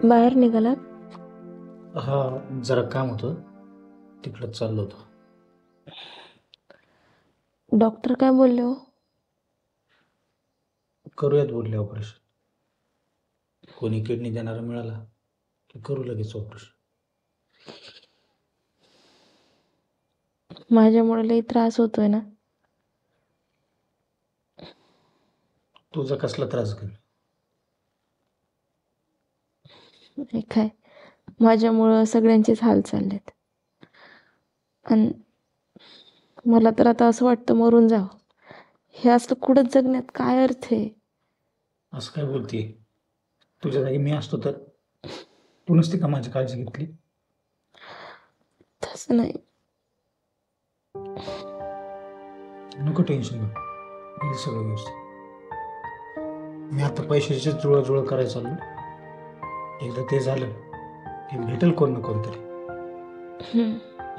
बाहेर निघालात? हा, जरा काम होतं, तिकडं चाललो होतो. डॉक्टर काय बोलले हो? करूयात बोलले ऑपरेशन. कोणी किडनी देणारा मिळाला की करू लगेच ऑपरेशन. माझ्यामुळे लई त्रास होतोय ना. तुझा कसला त्रास घेईल? हे काय, माझ्यामुळं सगळ्यांचेच हाल चाललेत. आणि मला तर आता असं वाटतं मरून जावं. हे असलं कुठं जगण्यात काय अर्थ आहे? असं काय बोलते? तुझ्या जागी मी असतो तर तू नसती का माझी काळजी घेतली? तसं नाही. नको टेन्शन घेऊ, येईल सगळं व्यवस्थित. मी आता पैशाची जुळवाजुळव करायला चाललो. एकदा ते झालं की भेटेल कोण ना कोणतरी.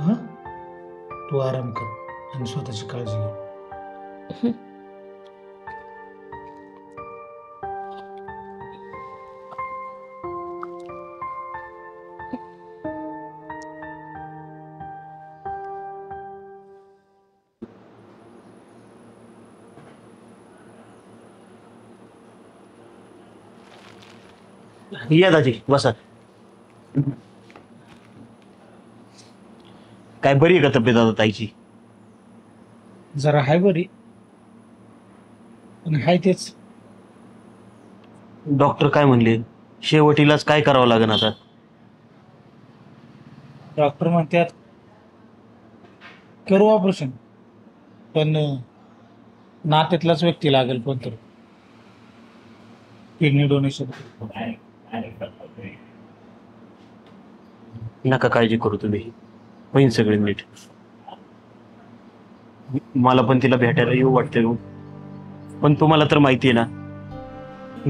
हा, तू आराम कर आणि स्वतःची काळजी घे. या दाजी बसा. काय बरी आहे का तब्येत आता ताईची? जरा हाय बरी, पण हाय तेच. डॉक्टर काय म्हणले? शेवटीलाच काय करावं लागेल आता? डॉक्टर म्हणतात करू ऑपरेशन, पण नात्यातलाच व्यक्ती लागेल कोणतरी. Kidney donation. नका काळजी करू तुम्ही, होईन सगळे नीट. मला पण तिला भेटायला येऊ वाटतंय हो. पण तुम्हाला तर माहितीये ना,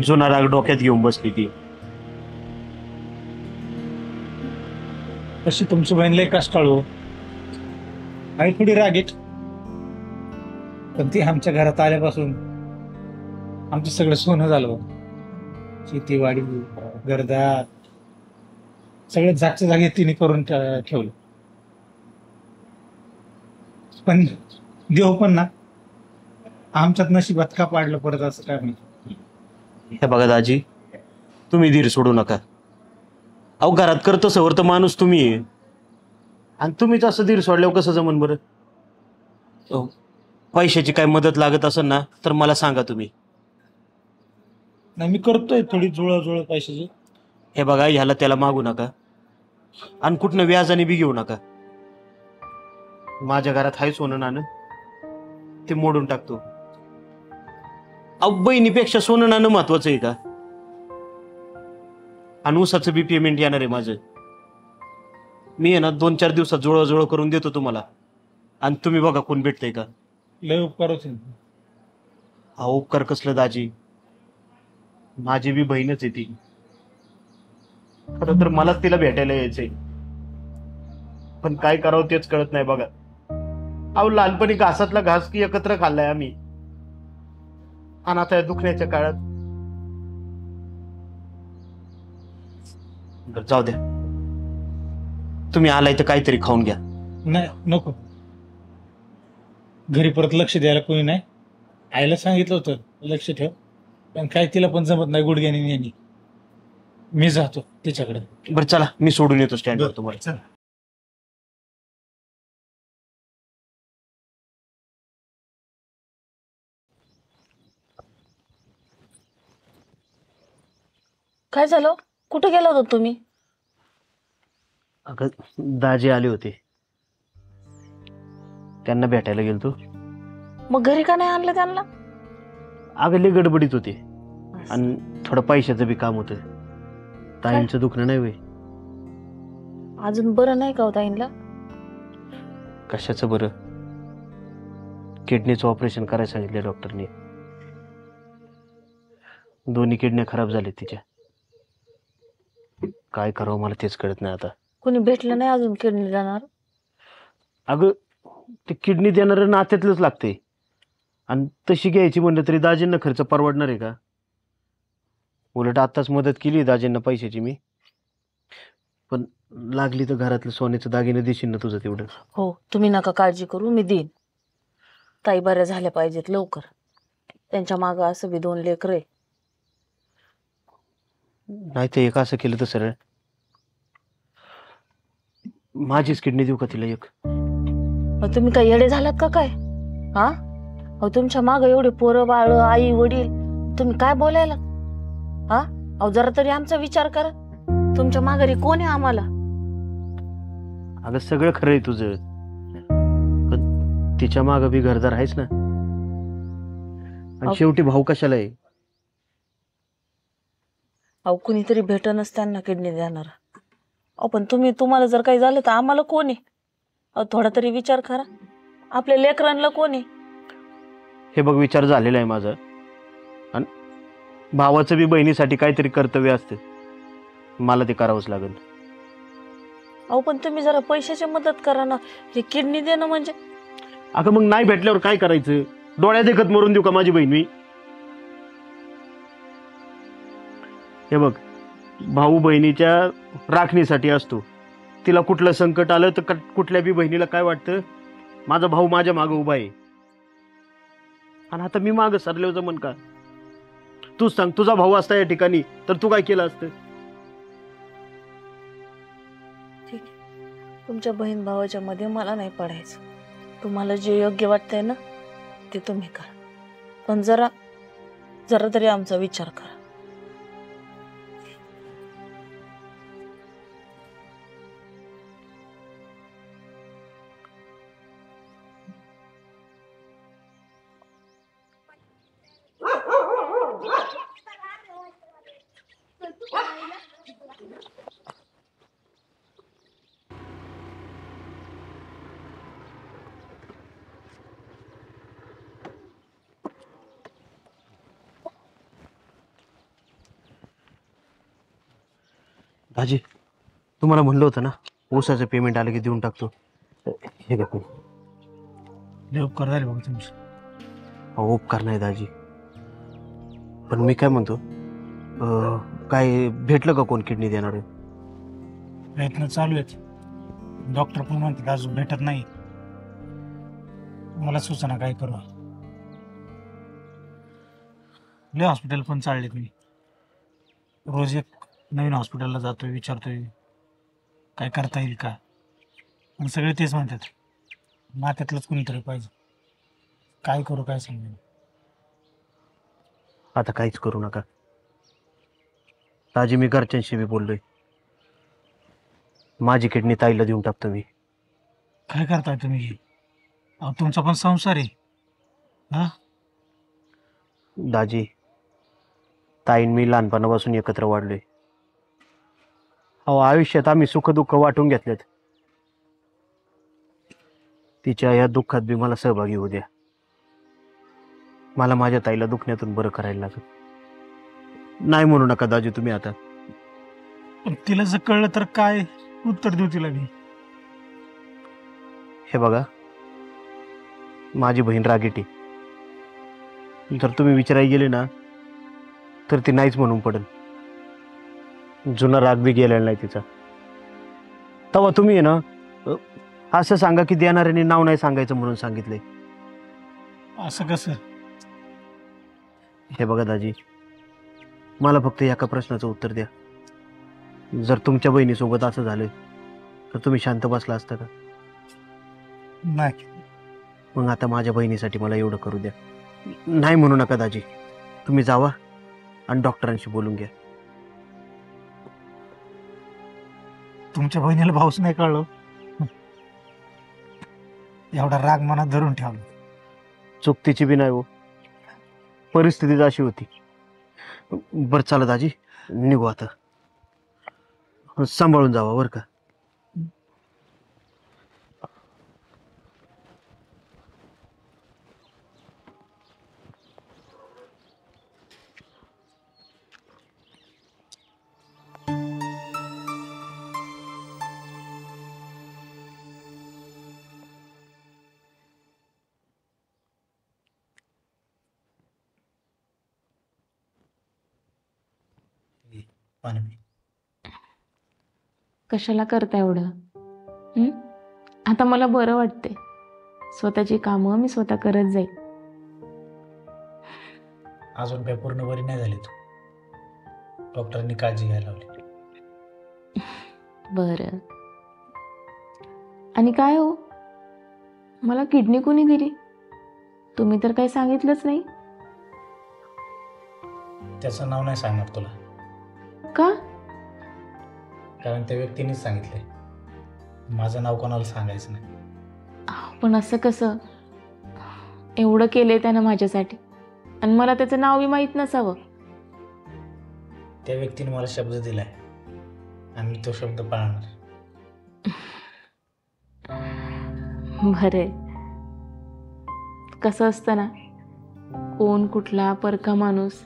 जुना राग डोक्यात घेऊन बसली ती. तशी तुमची बहीण लय कष्टाळू आहे, थोडी रागीट, पण ती आमच्या घरात आल्यापासून आमचं सगळं सोनं झालं. शेतीवाडी, घरदार सगळे जागच्या जागी तिने करून ठेवलं. पण देव पण ना आमच्यात नशिबात का पाडलं परत असं काय माहिती. हे बघा दाजी, तुम्ही धीर सोडू नका. अहो घरात करतो सवर तर माणूस तुम्ही आहे, आणि तुम्हीच असं धीर सोडल्यावर कसं जमन बरं? पैशाची काय मदत लागत असेल ना तर मला सांगा तुम्ही. नाही, मी करतोय थोडी जुळजुळ पैशाची. हे बघा, ह्याला त्याला मागू नका, आणि कुठनं व्याजाने बी घेऊ नका. माझ्या घरात हाय सोनं नाणं, ते मोडून टाकतो. अहो बहिणीपेक्षा सोनं नाणं महत्वाचं आहे का? आणि ऊसाचं बी पेमेंट येणार आहे माझं. मी आहे ना 2-4 दिवसात जुळवाजुळव करून देतो तुम्हाला, आणि तुम्ही बघा कोण भेटतंय का. लय उपकार होते. अहो उपकार कसलं दाजी, माझी बी बहीणच आहे ती. खरं तर मलाच तिला भेटायला यायचंय, पण काय करावं तेच कळत नाही बघा. अहो लहानपणी घासातला घास की एकत्र खाल्लाय आम्ही, आणि आता या दुखण्याच्या काळात. जाऊ द्या, तुम्ही आलाय तर काहीतरी खाऊन घ्या. नाही नको, घरी परत लक्ष द्यायला कोणी नाही. आईला सांगितलं होतं लक्ष ठेव, पण काय तिला पण जमत नाही गुडघ्याने यांनी. मी जातो तिच्याकडे. बरं चला, मी सोडून येतो स्टँडवर तुम्हाला. काय झालं? कुठे गेला होता तुम्ही? अगं दाजी आले होते, त्यांना भेटायला गेलतो. मग घरी का नाही आणलं त्यांना? अगं लय गडबडीत होते, आणि थोडं पैशाचं बी काम होतं. ताईंचं दुखणं नाही वे. अजून बरं नाही का हो ताईंला? कशाचं बरं? किडनीचं ऑपरेशन करायला सांगितलं डॉक्टरने. दोन्ही किडन्या खराब झाल्या तिच्या. काय करावं मला तेच कळत नाही आता. कोणी भेटलं नाही अजून किडनी देणार? अगं ते किडनी देणारं नात्यातलंच लागते, आणि तशी घ्यायची म्हणलं तरी दाजींना खर्च परवडणार आहे का? उलट आत्ताच मदत केली दाजींना पैशाची मी, पण लागली तर घरातलं सोन्याचं दागिने देशील ना तुझं तेवढं? हो, तुम्ही नका काळजी करू, मी देईन. ताई बऱ्या झाल्या पाहिजेत लवकर. त्यांच्या मागं असं बी 2 लेकरं आहे. नाही तर एक असं केलं तर सरळ माझीच किडनी देऊ का तिला एक? मग तुम्ही काय येडे झालात का काय? हा? अहो तुमच्या मागं एवढे पोरं बाळ आई वडील, तुम्ही काय बोलायला? हा? अहो जरा तरी आमचा विचार करा. तुमच्या माघारी कोण आहे आम्हाला? अगं सगळं खरं आहे तुझं, पण तिच्या मागं बी घरदार आहेच ना. आणि शेवटी भाऊ कशाला आहे? अहो कुणीतरी भेटनच त्यांना किडनी देणार. अहो पण तुम्हाला जर काही झालं तर आम्हाला कोण आहे? अहो थोडा तरी विचार करा. आपल्या लेकरांना कोण आहे? हे बघ, विचार झालेला आहे माझा. आणि भावाचं बी बहिणीसाठी काहीतरी कर्तव्य असतं, मला ते करावंच लागेल. अहो पण तुम्ही जरा पैशाची मदत करा ना. हे किडनी देणं म्हणजे अगं मग नाही भेटल्यावर काय करायचं? डोळ्यात देखत मरून देऊ का माझी बहीण मी? हे बघ, भाऊ बहिणीच्या राखणीसाठी असतो. तिला कुठलं संकट आलं तर कुठल्या बी बहिणीला काय वाटतं, माझा भाऊ माझ्या मागं उभा आहे. आणि आता मी मागं सरल्यावर जमन का? तूच सांग, तुझा भाऊ असता या ठिकाणी तर तू काय केलं असतं? ठीक आहे. तुमच्या बहीण भावाच्या मध्ये मला नाही पडायचं. तुम्हाला जे योग्य वाटतंय ना ते तुम्ही करा. पण जरा तरी आमचा विचार करा. दाजी, तुम्हाला म्हणलं होतं ना, ऊसाचं पेमेंट आलं की देऊन टाकतो. हे घ्या. लय उपकार झाले बघा तुमचे. अहो उपकार नाही दाजी, पण मी काय म्हणतो, काय भेटलं का कोण किडनी देणार आहे? प्रयत्न चालू आहेत. डॉक्टर पण म्हणतात अजून भेटत नाही. मला सुचना काय करू. लय हॉस्पिटल पण चाललेत मी. रोज एक नवीन हॉस्पिटलला जातोय, विचारतोय काय करता येईल का. आणि सगळे तेच म्हणतात, नात्यातलंच कुणीतरी पाहिजे. काय करू काय समजेल. आता काहीच करू नका दाजी, मी घरच्यांशी बी बोललोय. माझी किडनी ताईला देऊन टाकतो मी. काय करताय तुम्ही? अहो तुमचा पण संसार आहे. हा, दाजी, ताईन मी लहानपणापासून एकत्र वाढलोय. अहो आयुष्यात आम्ही सुखदुःख वाटून घेतलेत. तिच्या या दुःखात बी मला सहभागी होऊ द्या. मला माझ्या ताईला दुखण्यातून बरं करायला लागत. नाही म्हणू नका दाजी तुम्ही आता. पण तिला जर कळलं तर काय उत्तर देऊ तिला मी? हे बघा, माझी बहीण रागीटी. जर तुम्ही विचारायला गेले ना तर ती नाहीच म्हणून पडेल. जुना राग बी गेलेला नाही तिचा. तेव्हा तुम्ही आहे ना, असं सांगा की देणाऱ्याने नाव नाही सांगायचं म्हणून सांगितलंय. असं कसं? हे बघा दाजी, मला फक्त एका प्रश्नाचं उत्तर द्या. जर तुमच्या बहिणीसोबत असं झालं तर तुम्ही शांत बसला असता का? नाही. मग आता माझ्या बहिणीसाठी मला एवढं करू द्या. नाही म्हणू नका दाजी. तुम्ही जावा आणि डॉक्टरांशी बोलून घ्या. तुमच्या बहिणीला भाऊच नाही कळलं. एवढा राग मनात धरून ठेवला. चूक तिची बी नाही हो, परिस्थितीच अशी होती. बरं चला दाजी, निघू आता. सांभाळून जावा बरं का. पाणी. कशाला करता एवढं? हं? आता मला बरं वाटते. स्वतःची कामं मी स्वतः करत जाईल. अजून काय पूर्ण बरी नाही झाली तू. डॉक्टरांनी काळजी घ्यायला लावली. बरं. आणि काय हो, मला किडनी कोणी दिली? तुम्ही तर काही सांगितलंच नाही. त्याचं नाव नाही सांगणार तुला, का? कारण त्या व्यक्तीनेच सांगितलंय माझं नाव कोणाला सांगायचं नाही. पण असं कसं? एवढं केलंय त्यानं माझ्यासाठी आणि मला त्याचं नावही माहीत नसावं. त्या व्यक्तीने मला शब्द दिलाय आणि मी तो शब्द पाळणार. बरे. कसं असतं ना, कोण कुठला परका माणूस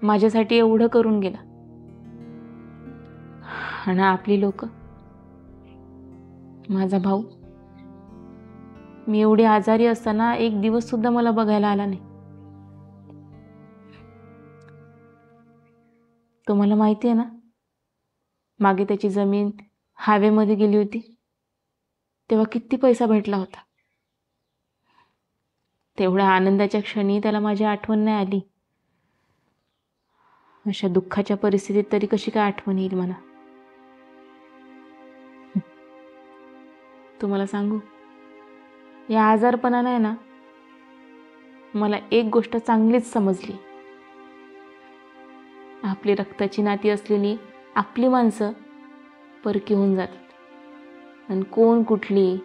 माझ्यासाठी एवढं करून गेला आणि आपली लोक, माझा भाऊ, मी एवढी आजारी असताना एक दिवस सुद्धा मला बघायला आला नाही. तुम्हाला माहिती आहे ना, मागे त्याची जमीन हायवेमध्ये गेली होती तेव्हा किती पैसा भेटला होता. तेवढ्या आनंदाच्या क्षणी त्याला माझी आठवण नाही आली. अशा दुःखाच्या परिस्थितीत तरी कशी काय आठवण येईल मला? तुम्हाला सांगू, या आजारपणाने आहे ना, मला एक गोष्ट चांगलीच समजली. आपली रक्ताची नाती असलेली आपली माणसं परकी होऊन जातात आणि कोण कुठली,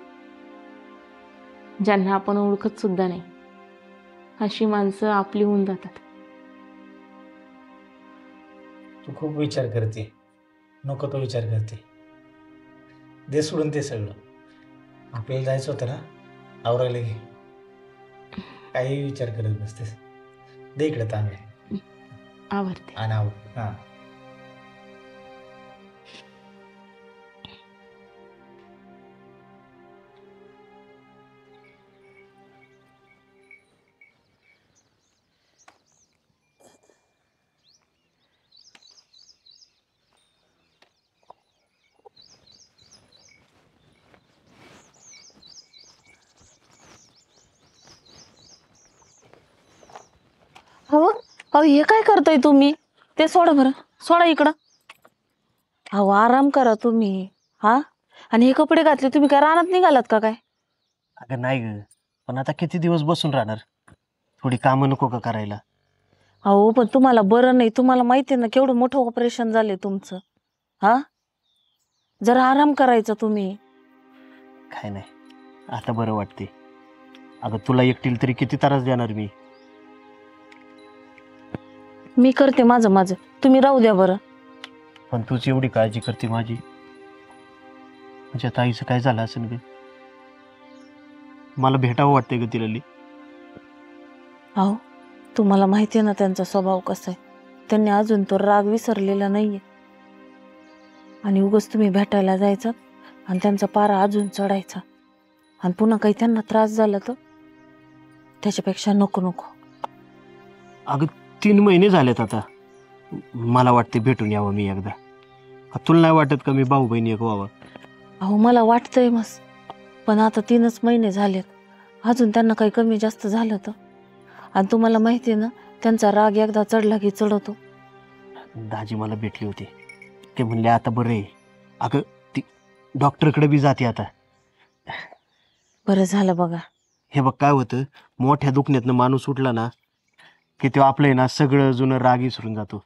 ज्यांना आपण ओळखत सुद्धा नाही, अशी माणसं आपली होऊन जातात. तू खूप विचार करते, नको तो विचार करते. दे सोडून ते सगळं. आपल्याला जायचं होतं ना, आवरायला घे. काही विचार करत बसतेस. दे इकडे तांबे आवडते. आणि आवर. हां, अहो अहो हे काय करताय तुम्ही? ते सोडा बरं, सोडा इकडं. अहो आराम करा तुम्ही. हा, आणि हे कपडे घातले तुम्ही काय रानात निघालात का काय? अगं नाही ग, पण आता किती दिवस बसून राहणार? थोडी कामं नको का करायला? अहो पण तुम्हाला बरं नाही, तुम्हाला माहिती आहे ना केवढं मोठं ऑपरेशन झाले तुमचं. हा, जरा आराम करायचा तुम्ही. काय नाही, आता बरं वाटते. अगं तुला एकटील तरी किती त्रास देणार मी? मी करते माझं माझं, तुम्ही राहू द्या बरं. पण तूच एवढी काळजी करते माझी. माझ्या ताईचं काय झालं असेल ग? मला भेटावं वाटतंय ग तिला लई. अहो तुम्हाला माहिती आहे ना त्यांचा स्वभाव कसा आहे. त्यांनी अजून तो राग विसरलेला नाहीये. आणि उगाच तुम्ही भेटायला जायचं आणि त्यांचा पारा अजून चढायचा आणि पुन्हा काही त्यांना त्रास झाला तर त्याच्यापेक्षा नको नको. अगं 3 महिने झालेत आता. मला वाटते भेटून यावं मी एकदा. तुला नाही वाटत का मी भाऊ बहिणी एक व्हावं? अहो मला वाटतंय मस्त, पण आता 3च महिने झालेत, अजून त्यांना काही कमी जास्त झालं तर. आणि तुम्हाला माहिती आहे ना त्यांचा राग एकदा चढला की चढवतो. दाजी मला भेटली होती, ते म्हणले आता बरं आहे. अगं ती डॉक्टरकडे बी जाते आता. बरं झालं बघा. हे बघ काय होतं, मोठ्या दुखण्यातनं माणूस उठला ना की तो आपलं आहे ना सगळं जुनं राग विसरून जातो.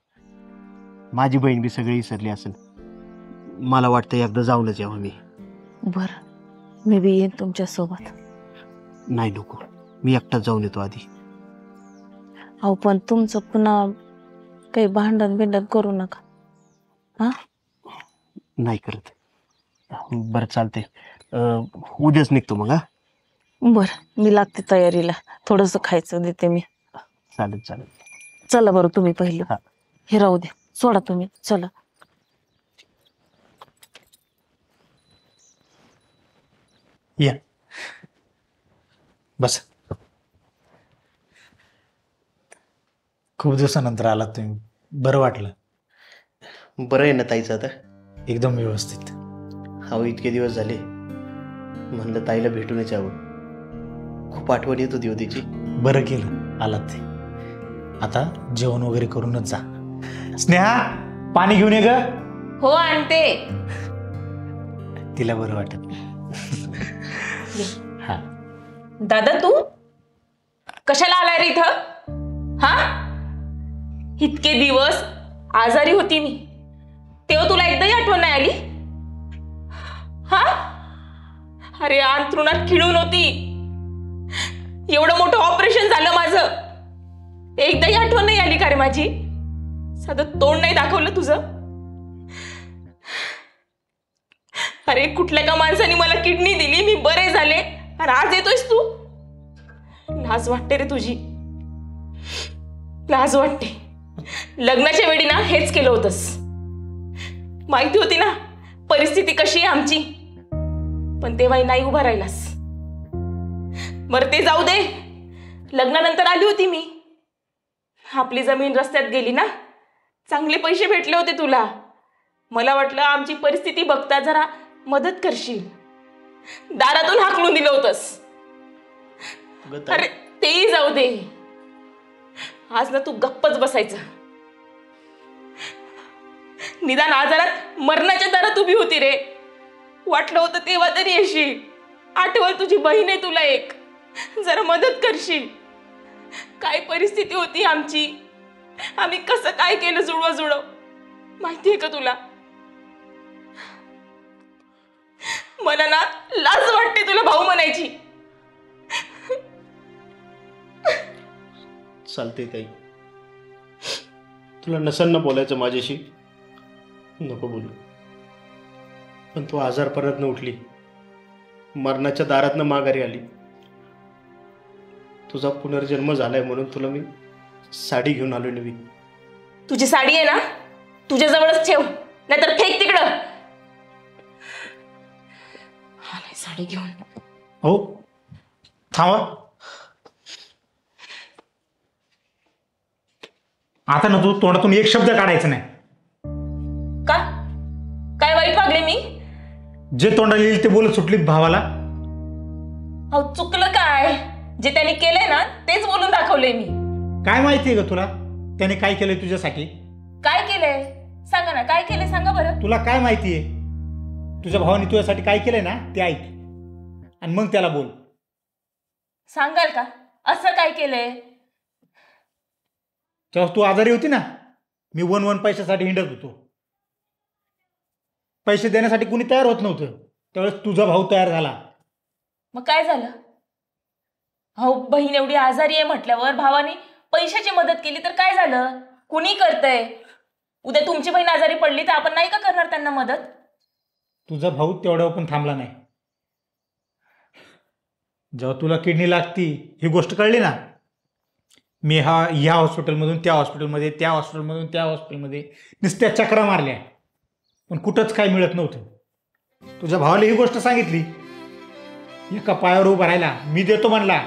माझी बहीण बी सगळी विसरली असेल. मला वाटतं एकदा जाऊनच यावं मी. बरं, मी बी येईन तुमच्या सोबत. नाही नको, मी एकटाच जाऊन येतो आधी. अहो पण तुमचं पुन्हा काही भांडण बिंडण करू नका. हा, नाही करत. बरं चालते, उद्याच निघतो मग. हा बरं, मी लागते तयारीला, थोडंसं खायचं देते मी. चालेल चालेल. चला बरं तुम्ही पहिले. हा. हे राहू द्या, सोडा तुम्ही, चला. या बस. खूप दिवसानंतर आलात तुम्ही, बरं वाटलं. बरं आहे ना ताईचं आता? एकदम व्यवस्थित. अहो इतके दिवस झाले, म्हणलं ताईला भेटूनच यावं. खूप आठवण येत होती हो तिची. बरं केलं आलात ते. आता जेवण वगैरे करूनच जा. स्नेहा, पाणी घेऊन ये ग. हो आणते. तिला बरं वाटत. हा, दादा तू कशाला आलाय रे इथं? हा, इतके दिवस आजारी होती मी, तेव्हा तुला एकदाही आठवण नाही आली? हा, अरे अंथरुणात खिळून होती, एवढं मोठं ऑपरेशन झालं माझं, एकदाही आठवण नाही आली का रे माझी? साधं तोंड नाही दाखवलं तुझं? अरे कुठल्या का माणसाने मला किडनी दिली, मी बरे झाले, आणि आज येतोयस तू? लाज वाटते रे तुझी, लाज वाटते. लग्नाच्या वेळी ना हेच केलं होतंस. माहिती होती ना परिस्थिती कशी आहे आमची, पण तेव्हाही नाही उभा राहिलास. बरं ते जाऊ दे, लग्नानंतर आली होती मी, आपली जमीन रस्त्यात गेली ना, चांगले पैसे भेटले होते तुला. मला वाटलं आमची परिस्थिती बघता जरा मदत करशील, दारातून हाकलून दिलं होतंस. अरे तेही जाऊ दे, आज ना तू गप्पच बसायचं. निदान आजारात मरणाच्या दारात उभी होती रे, वाटलं होतं तेव्हा तरी येशील. आठवण तुझी बहीण आहे तुला एक, जरा मदत करशील. काय परिस्थिती होती आमची, आम्ही कसं काय केलं जुळव माहितीये का तुला? मला ना लाज वाटते तुला भाऊ म्हणायची. चालते ताई, तुला नसेल ना बोलायचं माझ्याशी, नको बोलू. पण तू आजारपणात उठली, मरणाच्या दारातनं माघारी आली. तुझा पुनर्जन्म झालाय म्हणून तुला मी साडी घेऊन आलो नवी. तुझी साडी आहे ना तुझ्याजवळच ठेव, नाहीतर फेक तिकडं. आलाय साडी घेऊन. हो थांबा. आता ना तू तोंडातून एक शब्द काढायचा नाही. का? काय वाईट वागले मी? जे तोंडाला येईल ते बोलत सुटली भावाला. अहो चुकलं काय? जे त्यांनी केलंय ना तेच बोलून दाखवलंय मी. काय माहितीये का तुला त्याने काय केलंय तुझ्यासाठी? काय केलंय सांगा ना, काय केलंय सांगा बरं. तुला काय माहितीये? तुझ्या भावाने तुझ्यासाठी काय केलंय ना ते ऐक, आणि मग त्याला बोल. सांगाल का असं काय केलंय? तेव्हा तू आजारी होती ना, मी वन पैशासाठी हिंडत होतो. पैसे देण्यासाठी कुणी तयार होत नव्हतं, त्यावेळेस तुझा भाऊ तयार झाला. मग काय झालं? अहो बहीण एवढी आजारी आहे म्हटल्यावर भावाने पैशाची मदत केली तर काय झालं? कुणी करतंय? उद्या तुमची बहीण आजारी पडली तर आपण नाही का करणार त्यांना मदत? तुझा भाऊ तेवढ्यावर पण थांबला नाही. जेव्हा तुला किडनी लागती ही गोष्ट कळली ना, मी ह्या हॉस्पिटलमधून त्या हॉस्पिटलमध्ये, त्या हॉस्पिटलमधून त्या हॉस्पिटलमध्ये नुसत्या चक्रा मारल्या, पण कुठंच काय मिळत नव्हतं. तुझ्या भावाला ही गोष्ट सांगितली, एका पायावर उभा राहिला, मी देतो म्हणला,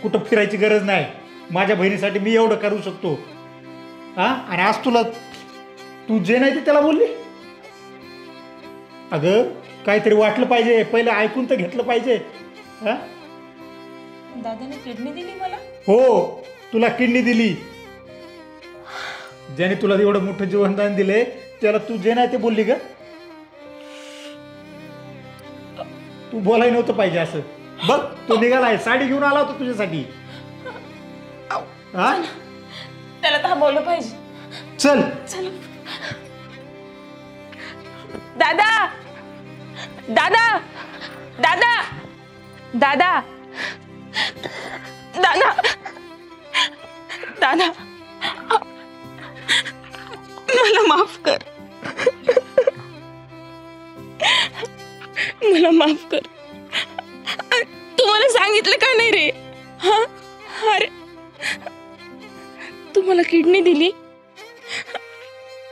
कुठं फिरायची गरज नाही, माझ्या बहिणीसाठी मी एवढं करू शकतो. हा, आणि आज तू जे नाही ते त्याला बोलली. अगं काहीतरी वाटलं पाहिजे, पहिलं ऐकून तर घेतलं पाहिजे. हा, दादाने किडनी दिली मला? हो, तुला किडनी दिली. ज्याने तुला एवढं मोठं जीवनदान दिले त्याला तू जे नाही ते बोलली ग. तू बोलाय नव्हतं पाहिजे असं. बघ तो निघालाय, साडी घेऊन आला होता तुझ्यासाठी. हा, त्याला थांबवलं पाहिजे. चल चल. दादा दादा दादा दादा दादा दादा मला माफ कर, मला माफ कर. तू मला सांगितलं का नाही रे? हा, अरे तू मला किडनी दिली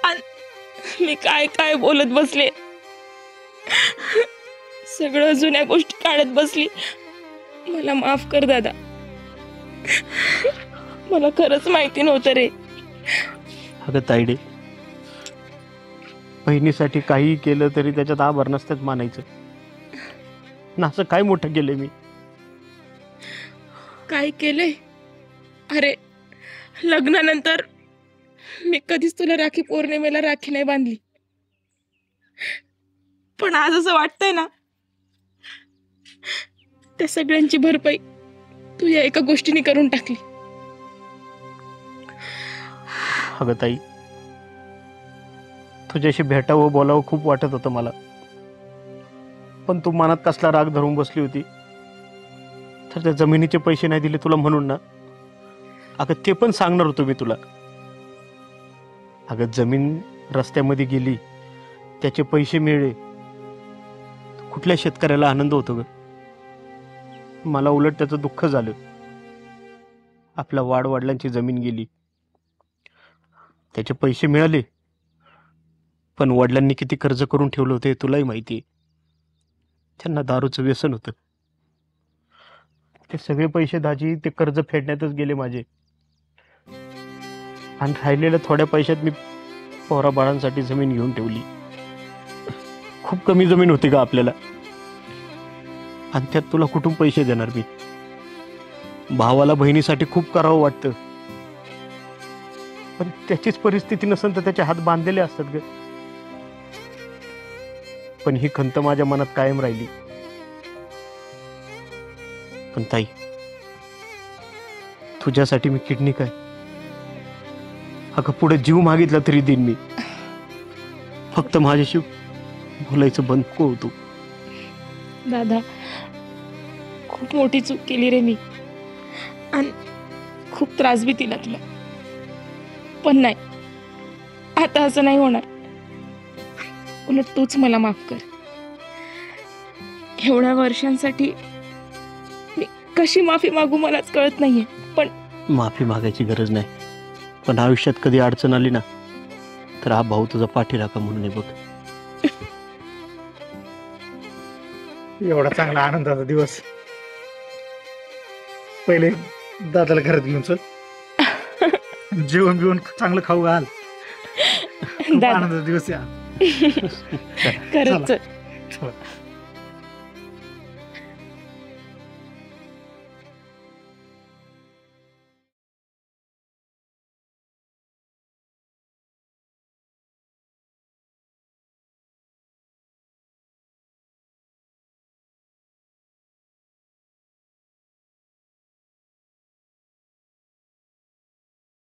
आणि मी काय काय बोलत बसले, सगळं जुन्या गोष्टी काढत बसली. मला माफ कर दादा, मला खरंच माहिती नव्हतं रे. अगं ताईडे, बहिणीसाठी काहीही केलं तरी त्याच्यात आभार नसतंच मानायचं ना. असं काय मोठं केलं मी? काय केलंय? अरे, लग्नानंतर मी कधीच तुला राखी पौर्णिमेला राखी नाही बांधली, पण आज असं वाटतंय ना, त्या सगळ्यांची भरपाई तू या एका गोष्टीने करून टाकली. अगं ताई, तुझ्याशी भेटावं बोलावं खूप वाटत होतं मला, पण तू मनात कसला राग धरून बसली होती. तर त्या जमिनीचे पैसे नाही दिले तुला म्हणून ना. अगं ते पण सांगणार होतो मी तुला. अगं जमीन रस्त्यामध्ये गेली, त्याचे पैसे मिळले, कुठल्या शेतकऱ्याला आनंद होतो ग? मला उलट त्याचं दुःख झालं. आपल्या वाडवडिलांची जमीन गेली, त्याचे पैसे मिळाले, पण वडिलांनी किती कर्ज करून ठेवलं होते तुलाही माहिती आहे. त्यांना दारूचं व्यसन होतं. ते सगळे पैसे दाजी ते कर्ज फेडण्यातच गेले माझे. आणि राहिलेल्या थोड्या पैशात मी पोरा बाळांसाठी जमीन घेऊन ठेवली. खूप कमी जमीन होती का आपल्याला, आणि त्यात तुला कुठून पैसे देणार मी? भावाला बहिणीसाठी खूप करावं वाटतं, पण त्याचीच परिस्थिती नसेल तर त्याचे हात बांधलेले असतात ग. पण ही खंत माझ्या मनात कायम राहिली. पण ताई, तुझ्यासाठी मी किडनी काय, अगं पुढे जीव मागितला तरी देईन मी. फक्त माझ्याशी बोलायचं बंद नको तू. दादा, खूप मोठी चूक केली रे मी, आणि खूप त्रास बी दिला तुला, पण नाही, आता असं नाही होणार. उलट तूच मला माफ कर. एवढ्या वर्षांसाठी मी कशी माफी मागू मलाच कळत नाहीये. पण माफी मागायची गरज नाही, पण आयुष्यात कधी अडचण आली ना तर हा भाऊ तुझा पाठीराखा म्हणून आहे बघ. एवढा चांगला आनंदाचा दिवस. पहिले दादाला घरात घेऊन चल, जेवण बिवण चांगलं खाऊ घाल. खूप दादा, आनंदाचा दिवस या. खरंच चला.